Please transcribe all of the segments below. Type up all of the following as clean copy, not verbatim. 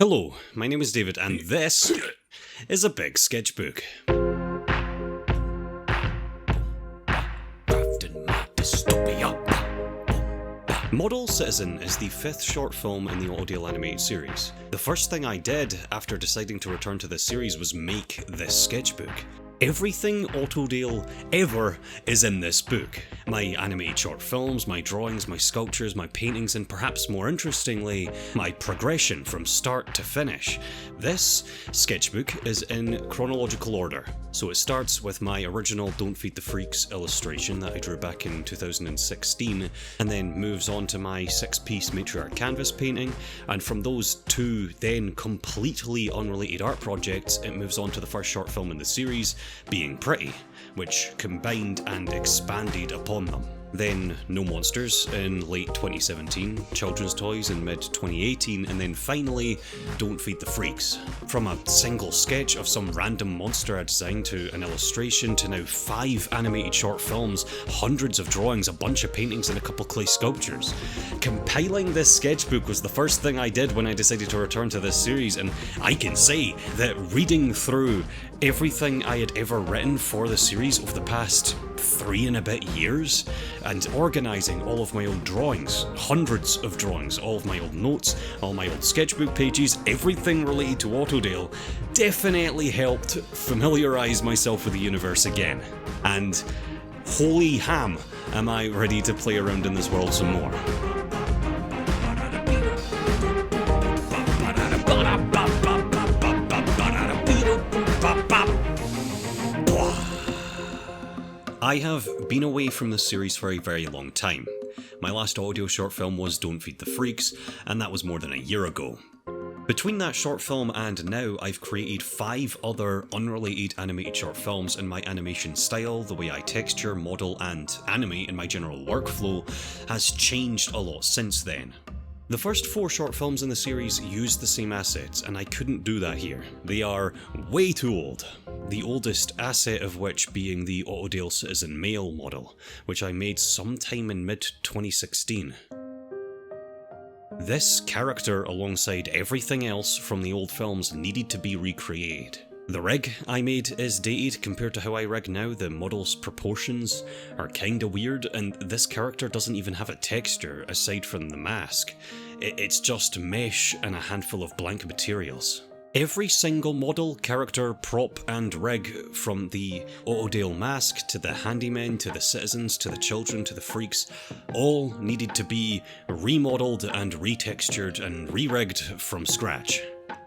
Hello, my name is David, and this is a big sketchbook. Model Citizen is the fifth short film in the Autodale animated series. The first thing I did after deciding to return to this series was make this sketchbook. Everything Autodale ever is in this book. My animated short films, my drawings, my sculptures, my paintings, and perhaps more interestingly, my progression from start to finish. This sketchbook is in chronological order. So it starts with my original Don't Feed the Freaks illustration that I drew back in 2016, and then moves on to my 6-piece matriarch canvas painting, and from those two then completely unrelated art projects, it moves on to the first short film in the series, Being Pretty, which combined and expanded upon them. Then No Monsters in late 2017, Children's Toys in mid-2018, and then finally Don't Feed the Freaks. From a single sketch of some random monster I designed to an illustration to now 5 animated short films, hundreds of drawings, a bunch of paintings and a couple clay sculptures. Compiling this sketchbook was the first thing I did when I decided to return to this series, and I can say that reading through everything I had ever written for the series over the past 3 and a bit years, and organising all of my old drawings, hundreds of drawings, all of my old notes, all my old sketchbook pages, everything related to Autodale, definitely helped familiarise myself with the universe again. And holy ham, am I ready to play around in this world some more. I have been away from this series for a very long time. My last audio short film was Don't Feed the Freaks, and that was more than a year ago. Between that short film and now, I've created 5 other unrelated animated short films, and my animation style, the way I texture, model, and animate in my general workflow has changed a lot since then. The first 4 short films in the series used the same assets, and I couldn't do that here. They are way too old. The oldest asset of which being the Autodale Citizen male model, which I made sometime in mid-2016. This character, alongside everything else from the old films, needed to be recreated. The rig I made is dated compared to how I rig now. The model's proportions are kinda weird, and this character doesn't even have a texture aside from the mask. It's just mesh and a handful of blank materials. Every single model, character, prop, and rig, from the Autodale mask to the handymen, to the citizens, to the children, to the freaks, all needed to be remodelled and retextured and re-rigged from scratch.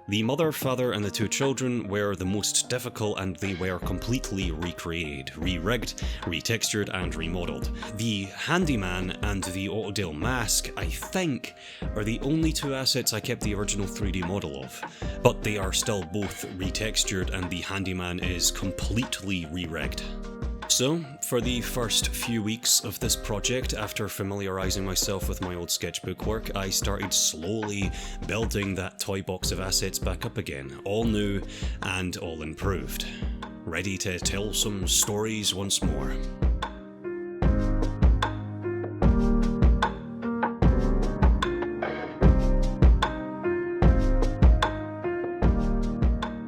The mother, father, and the 2 children were the most difficult, and they were completely recreated, re-rigged, retextured, and remodelled. The handyman and the Autodale mask, I think, are the only 2 assets I kept the original 3D model of, but they are still both retextured, and the handyman is completely re-rigged. So, for the first few weeks of this project, after familiarising myself with my old sketchbook work, I started slowly building that toy box of assets back up again, all new and all improved. Ready to tell some stories once more.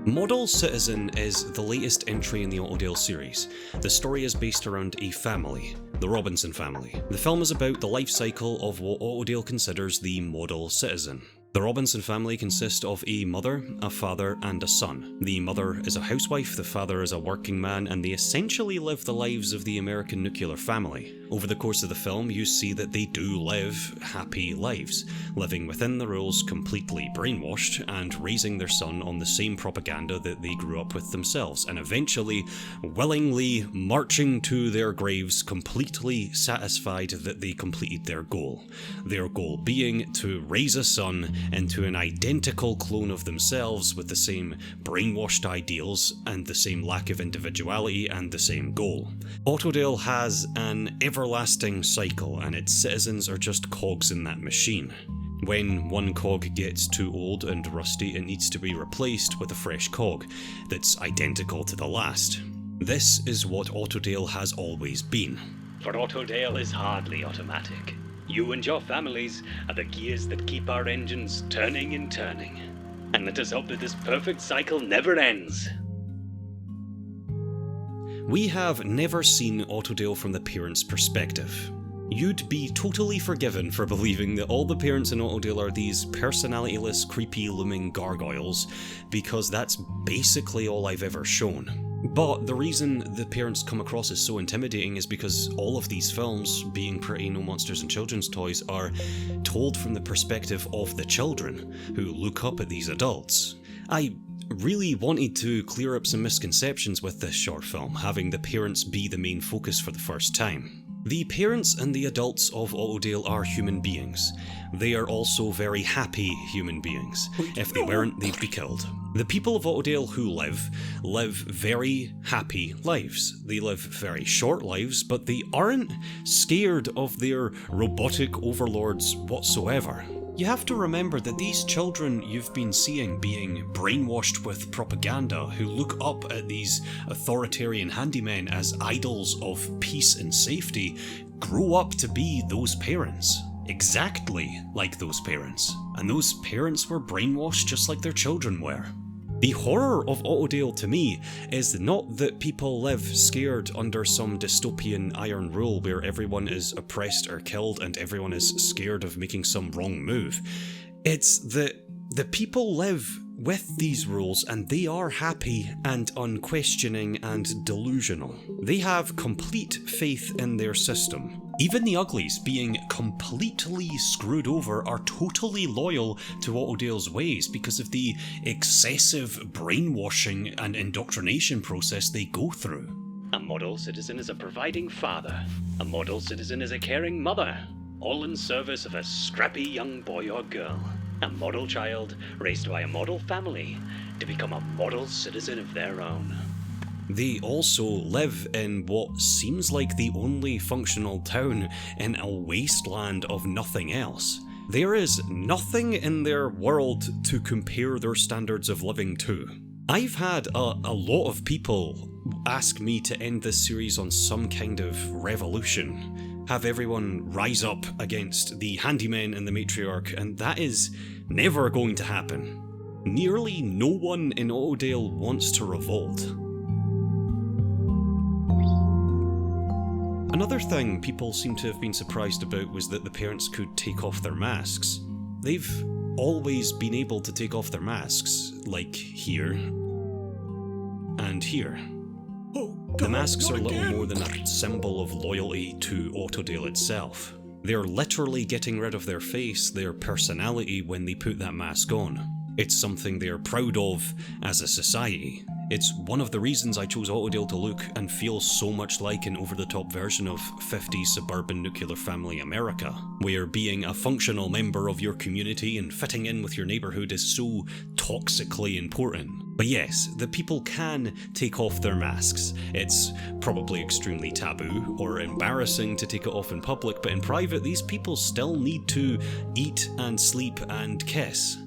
Model Citizen is the latest entry in the Autodale series. The story is based around a family, the Robinson family. The film is about the life cycle of what Autodale considers the model citizen. The Robinson family consists of a mother, a father, and a son. The mother is a housewife, the father is a working man, and they essentially live the lives of the American nuclear family. Over the course of the film, you see that they do live happy lives, living within the rules, completely brainwashed, and raising their son on the same propaganda that they grew up with themselves, and eventually, willingly marching to their graves, completely satisfied that they completed their goal. Their goal being to raise a son into an identical clone of themselves with the same brainwashed ideals and the same lack of individuality and the same goal. Autodale has an everlasting cycle, and its citizens are just cogs in that machine. When one cog gets too old and rusty, it needs to be replaced with a fresh cog that's identical to the last. This is what Autodale has always been. For Autodale is hardly automatic. You and your families are the gears that keep our engines turning and turning. And let us hope that this perfect cycle never ends. We have never seen Autodale from the parents' perspective. You'd be totally forgiven for believing that all the parents in Autodale are these personalityless, creepy looming gargoyles, because that's basically all I've ever shown. But the reason the parents come across as so intimidating is because all of these films, being pretty no monsters and children's toys, are told from the perspective of the children, who look up at these adults. I really wanted to clear up some misconceptions with this short film, having the parents be the main focus for the first time. The parents and the adults of Autodale are human beings. They are also very happy human beings. If they weren't, they'd be killed. The people of Autodale who live very happy lives. They live very short lives, but they aren't scared of their robotic overlords whatsoever. You have to remember that these children you've been seeing being brainwashed with propaganda, who look up at these authoritarian handymen as idols of peace and safety, grow up to be those parents. Exactly like those parents. And those parents were brainwashed just like their children were. The horror of Autodale to me is not that people live scared under some dystopian iron rule where everyone is oppressed or killed and everyone is scared of making some wrong move. It's that the people live with these rules and they are happy and unquestioning and delusional. They have complete faith in their system. Even the uglies, being completely screwed over, are totally loyal to Autodale's ways because of the excessive brainwashing and indoctrination process they go through. A model citizen is a providing father. A model citizen is a caring mother. All in service of a scrappy young boy or girl. A model child raised by a model family to become a model citizen of their own. They also live in what seems like the only functional town in a wasteland of nothing else. There is nothing in their world to compare their standards of living to. I've had a lot of people ask me to end this series on some kind of revolution. Have everyone rise up against the handymen and the matriarch, and that is never going to happen. Nearly no one in Autodale wants to revolt. Another thing people seem to have been surprised about was that the parents could take off their masks. They've always been able to take off their masks, like here and here. The masks are little more than a symbol of loyalty to Autodale itself. They're literally getting rid of their face, their personality, when they put that mask on. It's something they're proud of as a society. It's one of the reasons I chose Autodale to look and feel so much like an over-the-top version of 50s suburban nuclear family America, where being a functional member of your community and fitting in with your neighbourhood is so toxically important. But yes, the people can take off their masks. It's probably extremely taboo or embarrassing to take it off in public, but in private these people still need to eat and sleep and kiss.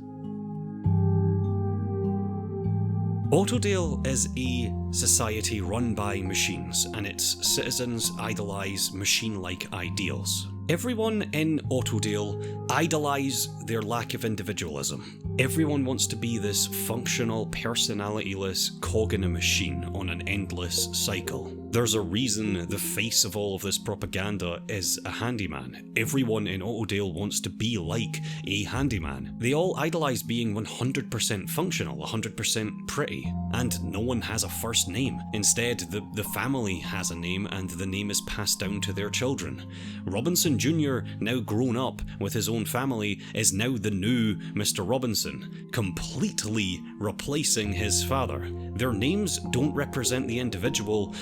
Autodale is a society run by machines, and its citizens idolise machine-like ideals. Everyone in Autodale idolise their lack of individualism. Everyone wants to be this functional, personalityless cog in a machine on an endless cycle. There's a reason the face of all of this propaganda is a handyman. Everyone in Autodale wants to be like a handyman. They all idolise being 100% functional, 100% pretty, and no one has a first name. Instead, the family has a name and the name is passed down to their children. Robinson Jr., now grown up with his own family, is now the new Mr. Robinson, completely replacing his father. Their names don't represent the individual,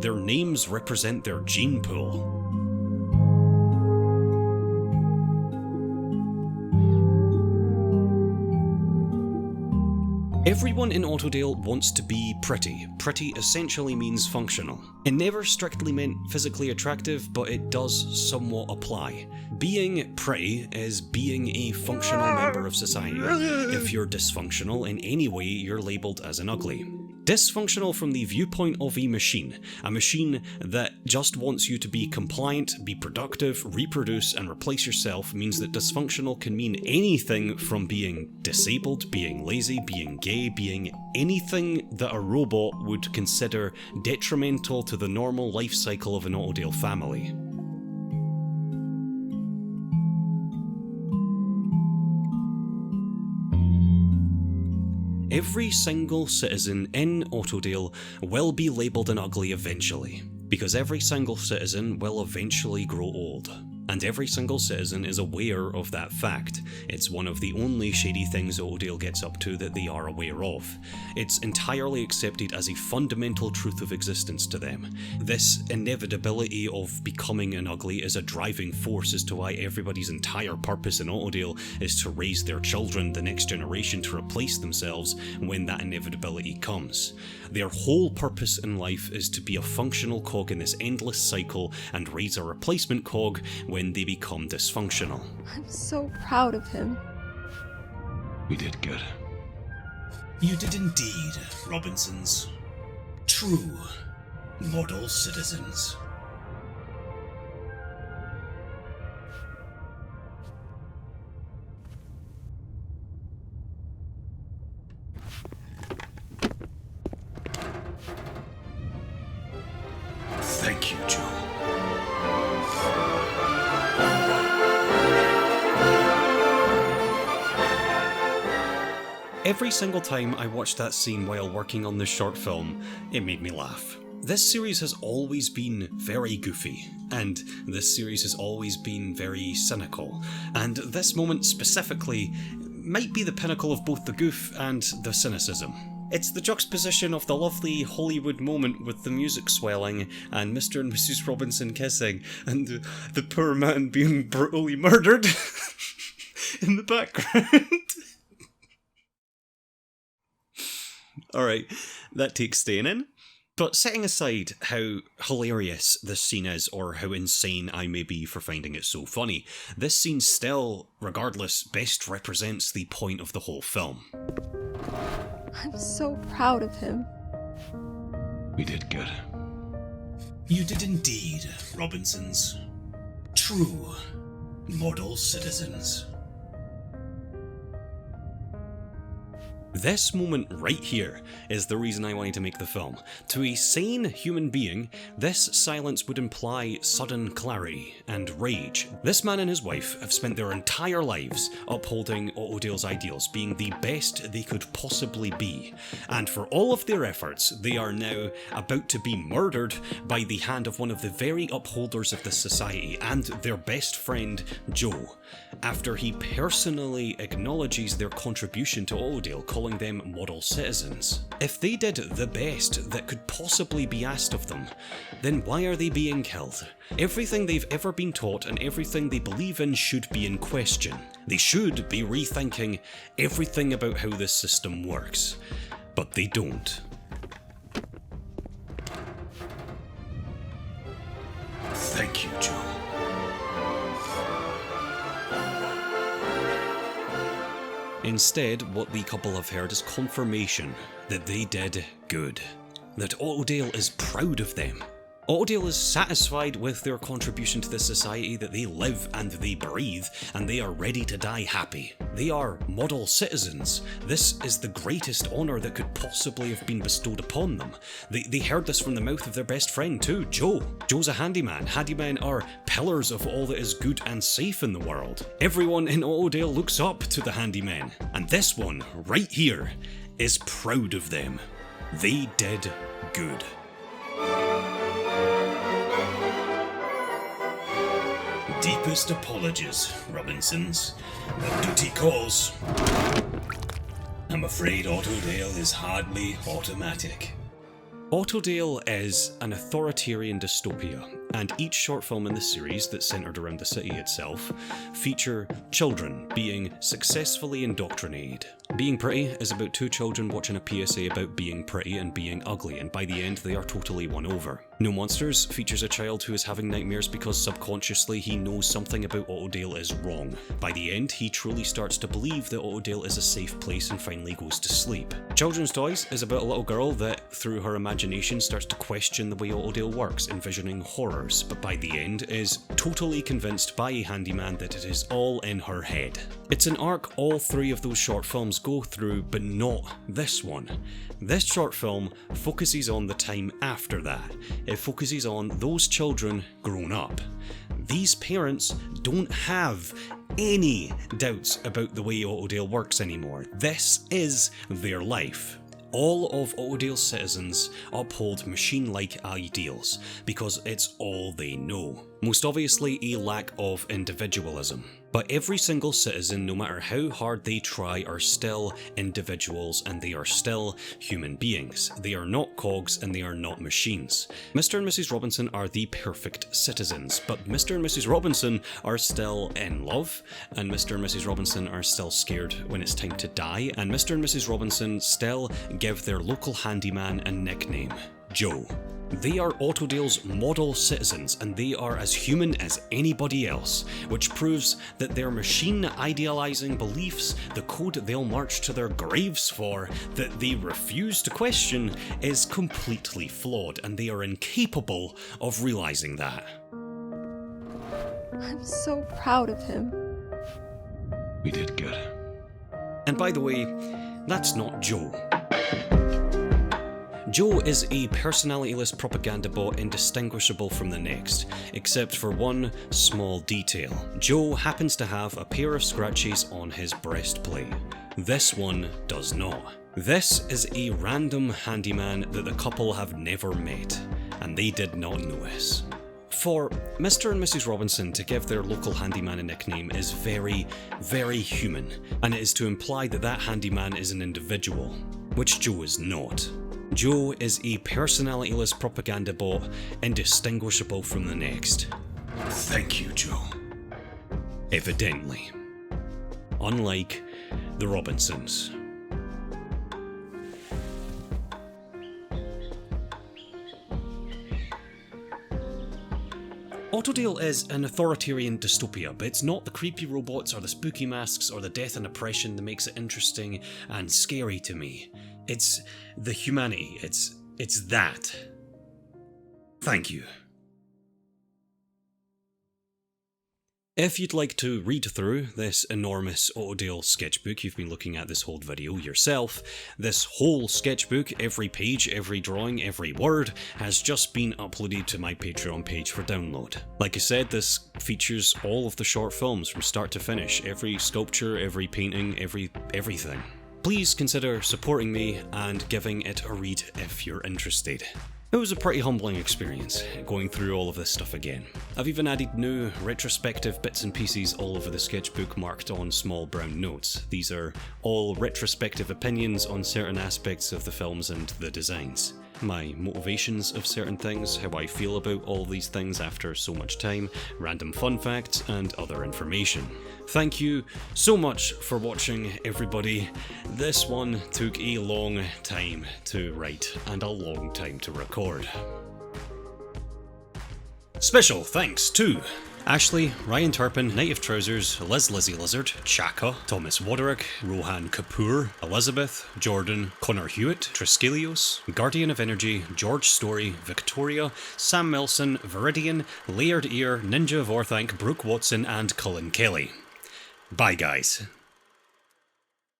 their names represent their gene pool. Everyone in Autodale wants to be pretty. Pretty essentially means functional. It never strictly meant physically attractive, but it does somewhat apply. Being pretty is being a functional member of society. If you're dysfunctional in any way, you're labelled as an ugly. Dysfunctional from the viewpoint of a machine that just wants you to be compliant, be productive, reproduce, and replace yourself means that dysfunctional can mean anything from being disabled, being lazy, being gay, being anything that a robot would consider detrimental to the normal life cycle of an Autodale family. Every single citizen in Autodale will be labelled an ugly eventually, because every single citizen will eventually grow old. And every single citizen is aware of that fact. It's one of the only shady things Autodale gets up to that they are aware of. It's entirely accepted as a fundamental truth of existence to them. This inevitability of becoming an ugly is a driving force as to why everybody's entire purpose in Autodale is to raise their children, the next generation, to replace themselves when that inevitability comes. Their whole purpose in life is to be a functional cog in this endless cycle and raise a replacement cog when they become dysfunctional. I'm so proud of him. We did good. You did indeed, Robinsons. True model citizens. Thank you, Joe. Every single time I watched that scene while working on this short film, it made me laugh. This series has always been very goofy, and this series has always been very cynical, and this moment specifically might be the pinnacle of both the goof and the cynicism. It's the juxtaposition of the lovely Hollywood moment with the music swelling and Mr. and Mrs. Robinson kissing and the poor man being brutally murdered in the background. Alright, that takes staying in. But setting aside how hilarious this scene is, or how insane I may be for finding it so funny, this scene still, regardless, best represents the point of the whole film. I'm so proud of him. We did good. You did indeed, Robinsons. True model citizens. This moment right here is the reason I wanted to make the film. To a sane human being, this silence would imply sudden clarity and rage. This man and his wife have spent their entire lives upholding Autodale's ideals, being the best they could possibly be. And for all of their efforts, they are now about to be murdered by the hand of one of the very upholders of this society and their best friend, Joe, after he personally acknowledges their contribution to Autodale, calling them model citizens. If they did the best that could possibly be asked of them, then why are they being killed? Everything they've ever been taught and everything they believe in should be in question. They should be rethinking everything about how this system works. But they don't. Thank you, Joe. Instead, what the couple have heard is confirmation that they did good. That Autodale is proud of them. Autodale is satisfied with their contribution to the society that they live and they breathe, and they are ready to die happy. They are model citizens. This is the greatest honour that could possibly have been bestowed upon them. They heard this from the mouth of their best friend too, Joe. Joe's a handyman. Handymen are pillars of all that is good and safe in the world. Everyone in Autodale looks up to the handymen, and this one, right here, is proud of them. They did good. Deepest apologies, Robinsons. But duty calls. I'm afraid Autodale is hardly automatic. Autodale is an authoritarian dystopia. and each short film in the series that's centred around the city itself feature children being successfully indoctrinated. Being Pretty is about two children watching a PSA about being pretty and being ugly, and by the end they are totally won over. No Monsters features a child who is having nightmares because subconsciously he knows something about Ottodale is wrong. By the end, he truly starts to believe that Ottodale is a safe place and finally goes to sleep. Children's Toys is about a little girl that, through her imagination, starts to question the way Ottodale works, envisioning horrors, but by the end is totally convinced by a handyman that it is all in her head. It's an arc all three of those short films go through, but not this one. This short film focuses on the time after that. It focuses on those children grown up. These parents don't have any doubts about the way Ottodale works anymore. This is their life. All of Ottodale's citizens uphold machine-like ideals because it's all they know. Most obviously a lack of individualism. But every single citizen, no matter how hard they try, are still individuals and they are still human beings. They are not cogs and they are not machines. Mr. and Mrs. Robinson are the perfect citizens, but Mr. and Mrs. Robinson are still in love, and Mr. and Mrs. Robinson are still scared when it's time to die, and Mr. and Mrs. Robinson still give their local handyman a nickname, Joe. They are Ottodale's model citizens, and they are as human as anybody else, which proves that their machine-idealizing beliefs, the code they'll march to their graves for, that they refuse to question, is completely flawed, and they are incapable of realizing that. I'm so proud of him. We did good. And by the way, that's not Joe. Joe is a personalityless propaganda bot indistinguishable from the next, except for one small detail. Joe happens to have a pair of scratches on his breastplate. This one does not. This is a random handyman that the couple have never met, and they did not notice. For Mr. and Mrs. Robinson to give their local handyman a nickname is very, very human, and it is to imply that that handyman is an individual, which Joe is not. Joe is a personalityless propaganda bot, indistinguishable from the next. Thank you, Joe. Evidently. Unlike the Robinsons. Ottodale is an authoritarian dystopia, but it's not the creepy robots or the spooky masks or the death and oppression that makes it interesting and scary to me. It's the humanity. It's that. Thank you. If you'd like to read through this enormous Ottodale sketchbook, you've been looking at this whole video yourself, this whole sketchbook, every page, every drawing, every word, has just been uploaded to my Patreon page for download. Like I said, this features all of the short films from start to finish, every sculpture, every painting, everything. Please consider supporting me and giving it a read if you're interested. It was a pretty humbling experience, going through all of this stuff again. I've even added new, retrospective bits and pieces all over the sketchbook marked on small brown notes. These are all retrospective opinions on certain aspects of the films and the designs. My motivations of certain things, how I feel about all these things after so much time, random fun facts, and other information. Thank you so much for watching, everybody. This one took a long time to write and a long time to record. Special thanks to Ashley, Ryan Turpin, Knight of Trousers, Liz Lizzie Lizard, Chaka, Thomas Waderick, Rohan Kapoor, Elizabeth, Jordan, Connor Hewitt, Triskelios, Guardian of Energy, George Story, Victoria, Sam Melson, Viridian, Laird Ear, Ninja of Orthanc, Brooke Watson, and Cullen Kelly. Bye guys.